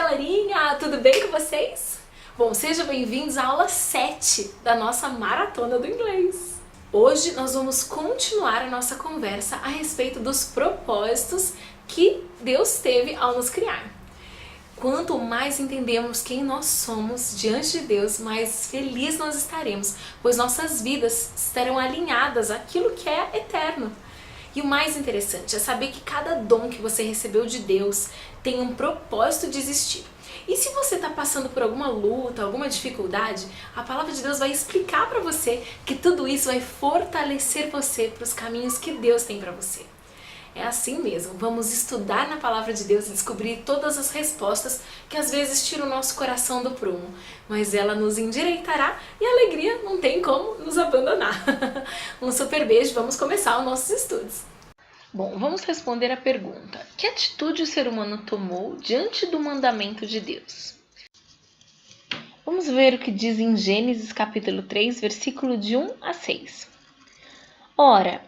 galerinha! Tudo bem com vocês? Bom, sejam bem-vindos à aula 7 da nossa maratona do inglês. Hoje nós vamos continuar a nossa conversa a respeito dos propósitos que Deus teve ao nos criar. Quanto mais entendemos quem nós somos diante de Deus, mais felizes nós estaremos, pois nossas vidas estarão alinhadas àquilo que é eterno. E o mais interessante é saber que cada dom que você recebeu de Deus tem um propósito de existir. E se você está passando por alguma luta, alguma dificuldade, a palavra de Deus vai explicar para você que tudo isso vai fortalecer você para os caminhos que Deus tem para você. É assim mesmo, vamos estudar na palavra de Deus e descobrir todas as respostas que às vezes tiram o nosso coração do prumo, mas ela nos endireitará e a alegria não tem como nos abandonar. Um super beijo, vamos começar os nossos estudos. Bom, vamos responder a pergunta: que atitude o ser humano tomou diante do mandamento de Deus? Vamos ver o que diz em Gênesis capítulo 3, versículo de 1 a 6. Ora,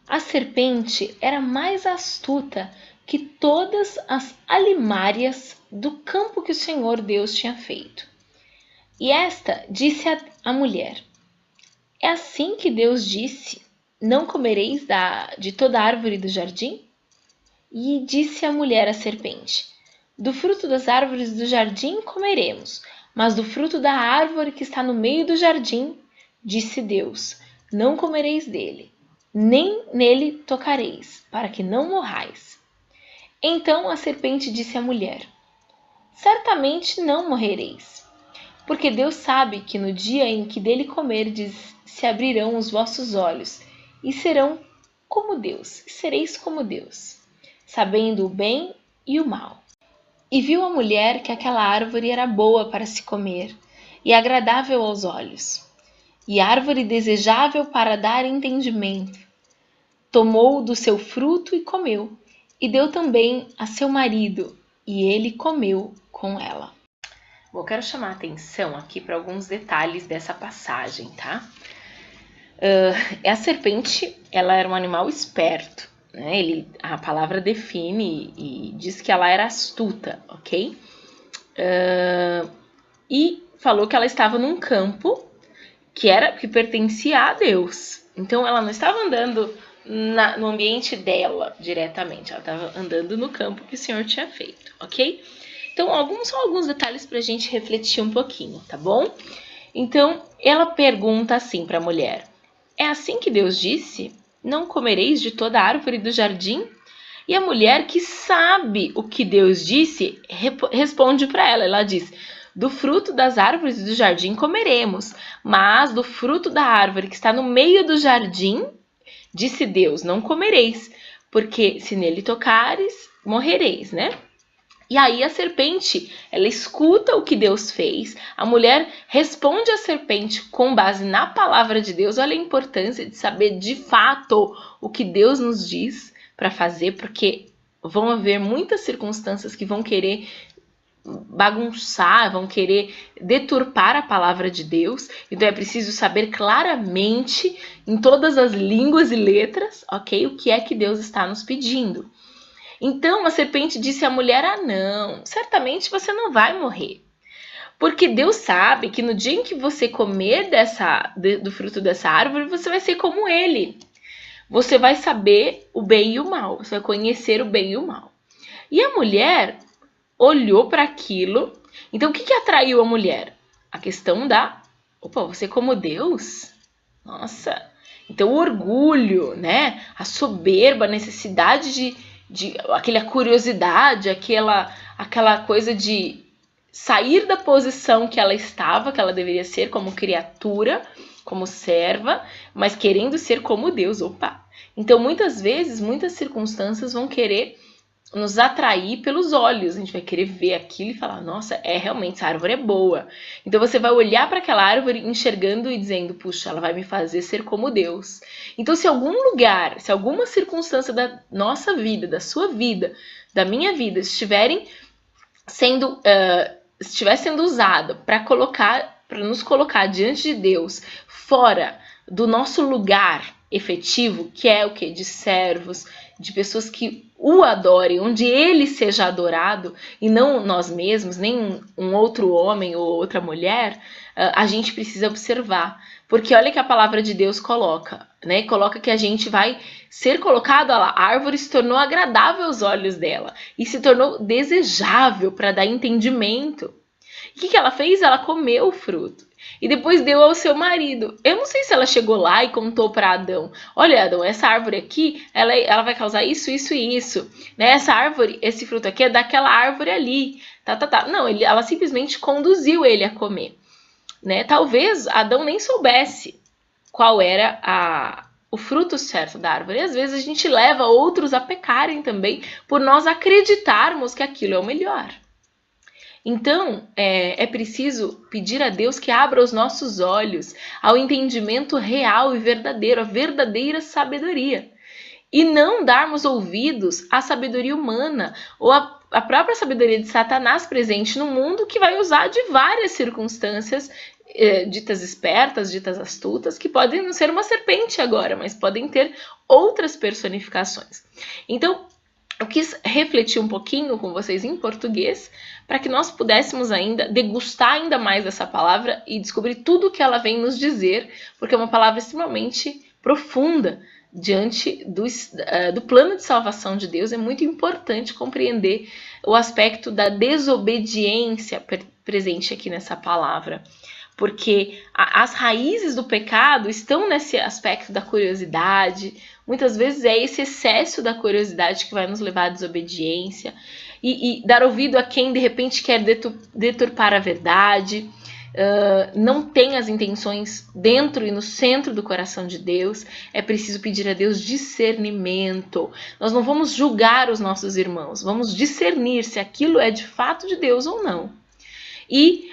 a serpente era mais astuta que todas as alimárias do campo que o Senhor Deus tinha feito. E esta disse à mulher: é assim que Deus disse: não comereis de toda árvore do jardim? E disse a mulher à serpente: do fruto das árvores do jardim comeremos, mas do fruto da árvore que está no meio do jardim, disse Deus: não comereis dele, nem nele tocareis, para que não morrais. Então a serpente disse à mulher: certamente não morrereis, porque Deus sabe que no dia em que dele comerdes, se abrirão os vossos olhos, e serão como Deus, e sereis como Deus, sabendo o bem e o mal. E viu a mulher que aquela árvore era boa para se comer, e agradável aos olhos, e árvore desejável para dar entendimento. Tomou do seu fruto e comeu, e deu também a seu marido, e ele comeu com ela. Bom, quero chamar a atenção aqui para alguns detalhes dessa passagem, tá? A serpente, ela era um animal esperto, né? A palavra define e diz que ela era astuta, ok? E falou que ela estava num campo que pertencia a Deus. Então ela não estava andando no ambiente dela diretamente, ela estava andando no campo que o Senhor tinha feito, ok? Então só alguns detalhes para a gente refletir um pouquinho, tá bom? Então ela pergunta assim para a mulher: é assim que Deus disse? Não comereis de toda árvore do jardim? E a mulher, que sabe o que Deus disse, responde para ela. Ela diz: do fruto das árvores do jardim comeremos, mas do fruto da árvore que está no meio do jardim, disse Deus, não comereis, porque se nele tocares, morrereis, né? E aí a serpente, ela escuta o que Deus fez, a mulher responde à serpente com base na palavra de Deus. Olha a importância de saber de fato o que Deus nos diz para fazer, porque vão haver muitas circunstâncias que vão querer bagunçar, vão querer deturpar a palavra de Deus. Então é preciso saber claramente, em todas as línguas e letras, ok? O que é que Deus está nos pedindo. Então a serpente disse à mulher: ah não, certamente você não vai morrer. Porque Deus sabe que no dia em que você comer do fruto dessa árvore, você vai ser como ele. Você vai saber o bem e o mal, você vai conhecer o bem e o mal. E a mulher olhou para aquilo. Então o que atraiu a mulher? A questão você como Deus? Nossa! Então o orgulho, né? A soberba, a necessidade aquela curiosidade, aquela coisa de sair da posição que ela estava, que ela deveria ser como criatura, como serva, mas querendo ser como Deus. Opa! Então muitas vezes, muitas circunstâncias vão querer nos atrair pelos olhos. A gente vai querer ver aquilo e falar: nossa, realmente essa árvore é boa. Então você vai olhar para aquela árvore enxergando e dizendo: puxa, ela vai me fazer ser como Deus. Então se algum lugar, se alguma circunstância da nossa vida, da sua vida, da minha vida estiver sendo usada para nos colocar diante de Deus fora do nosso lugar efetivo, que é o que? De servos, de pessoas que o adorem, onde ele seja adorado e não nós mesmos, nem um outro homem ou outra mulher, a gente precisa observar. Porque olha que a palavra de Deus coloca, né? Coloca que a gente vai ser colocado, a árvore se tornou agradável aos olhos dela e se tornou desejável para dar entendimento. O que ela fez? Ela comeu o fruto e depois deu ao seu marido. Eu não sei se ela chegou lá e contou para Adão: olha, Adão, essa árvore aqui, ela vai causar isso, isso e isso. Né? Essa árvore, esse fruto aqui é daquela árvore ali. Não, ela simplesmente conduziu ele a comer. Né? Talvez Adão nem soubesse qual era o fruto certo da árvore. E às vezes a gente leva outros a pecarem também por nós acreditarmos que aquilo é o melhor. Então, é preciso pedir a Deus que abra os nossos olhos ao entendimento real e verdadeiro, a verdadeira sabedoria. E não darmos ouvidos à sabedoria humana ou à própria sabedoria de Satanás presente no mundo, que vai usar de várias circunstâncias ditas espertas, ditas astutas, que podem não ser uma serpente agora, mas podem ter outras personificações. Então, eu quis refletir um pouquinho com vocês em português para que nós pudéssemos ainda degustar ainda mais essa palavra e descobrir tudo o que ela vem nos dizer, porque é uma palavra extremamente profunda diante do plano de salvação de Deus. É muito importante compreender o aspecto da desobediência presente aqui nessa palavra, porque as raízes do pecado estão nesse aspecto da curiosidade. Muitas vezes é esse excesso da curiosidade que vai nos levar à desobediência e dar ouvido a quem de repente quer deturpar a verdade, não tem as intenções dentro e no centro do coração de Deus. É preciso pedir a Deus discernimento. Nós não vamos julgar os nossos irmãos, vamos discernir se aquilo é de fato de Deus ou não. E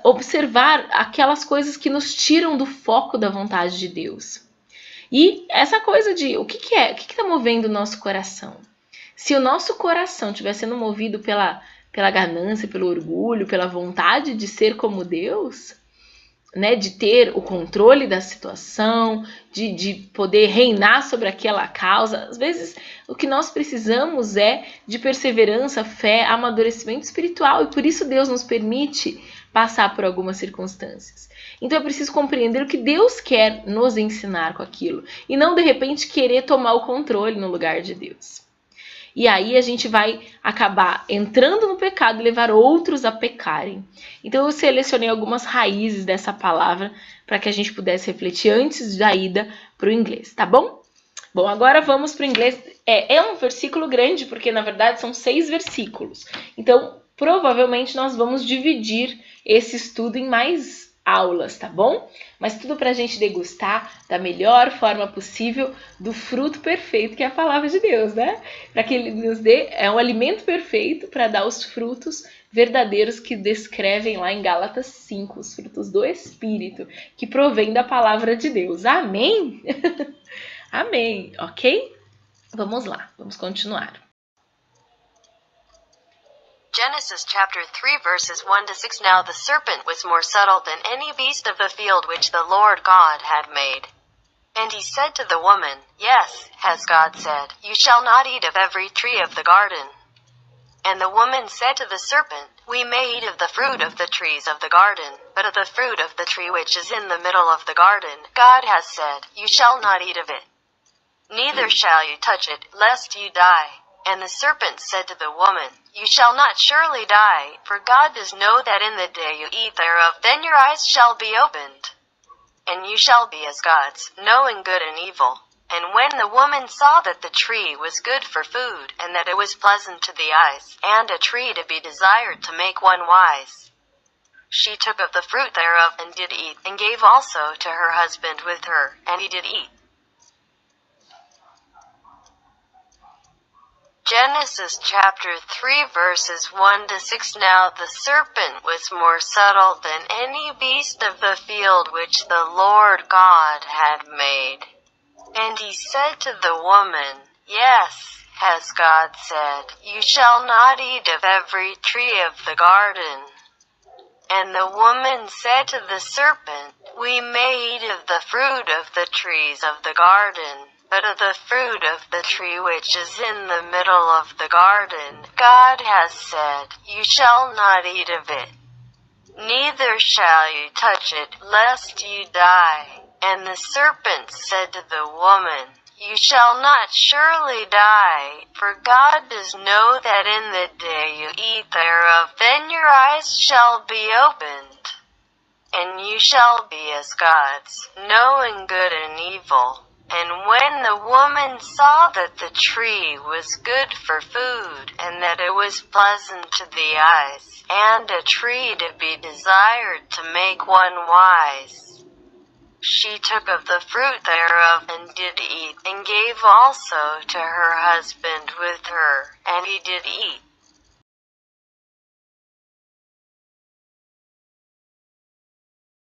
observar aquelas coisas que nos tiram do foco da vontade de Deus. E essa coisa de o que está movendo o nosso coração? Se o nosso coração estiver sendo movido pela ganância, pelo orgulho, pela vontade de ser como Deus, né, de ter o controle da situação, de poder reinar sobre aquela causa, às vezes o que nós precisamos é de perseverança, fé, amadurecimento espiritual, e por isso Deus nos permite passar por algumas circunstâncias. Então é preciso compreender o que Deus quer nos ensinar com aquilo, e não de repente querer tomar o controle no lugar de Deus. E aí a gente vai acabar entrando no pecado e levar outros a pecarem. Então eu selecionei algumas raízes dessa palavra para que a gente pudesse refletir antes da ida para o inglês, tá bom? Bom, agora vamos para o inglês. É um versículo grande, porque na verdade são 6 versículos. Então, provavelmente nós vamos dividir esse estudo em mais aulas, tá bom? Mas tudo para a gente degustar da melhor forma possível do fruto perfeito que é a palavra de Deus, né? Para que ele nos dê um alimento perfeito para dar os frutos verdadeiros que descrevem lá em Gálatas 5, os frutos do Espírito, que provém da palavra de Deus. Amém? Amém, ok? Vamos lá, vamos continuar. Genesis chapter 3 verses 1 to 6. Now the serpent was more subtle than any beast of the field which the Lord God had made. And he said to the woman, Yes, has God said, You shall not eat of every tree of the garden. And the woman said to the serpent, We may eat of the fruit of the trees of the garden, but of the fruit of the tree which is in the middle of the garden, God has said, You shall not eat of it. Neither shall you touch it, lest you die. And the serpent said to the woman, You shall not surely die, for God does know that in the day you eat thereof, then your eyes shall be opened, and you shall be as gods, knowing good and evil. And when the woman saw that the tree was good for food, and that it was pleasant to the eyes, and a tree to be desired to make one wise, she took of the fruit thereof, and did eat, and gave also to her husband with her, and he did eat. Genesis chapter 3 verses 1 to 6. Now the serpent was more subtle than any beast of the field which the Lord God had made. And he said to the woman, Yes, has God said, You shall not eat of every tree of the garden. And the woman said to the serpent, We may eat of the fruit of the trees of the garden. But of the fruit of the tree which is in the middle of the garden, God has said, You shall not eat of it, neither shall you touch it, lest you die. And the serpent said to the woman, You shall not surely die, for God does know that in the day you eat thereof, then your eyes shall be opened, and you shall be as gods, knowing good and evil. And when the woman saw that the tree was good for food, and that it was pleasant to the eyes, and a tree to be desired to make one wise, she took of the fruit thereof, and did eat, and gave also to her husband with her, and he did eat.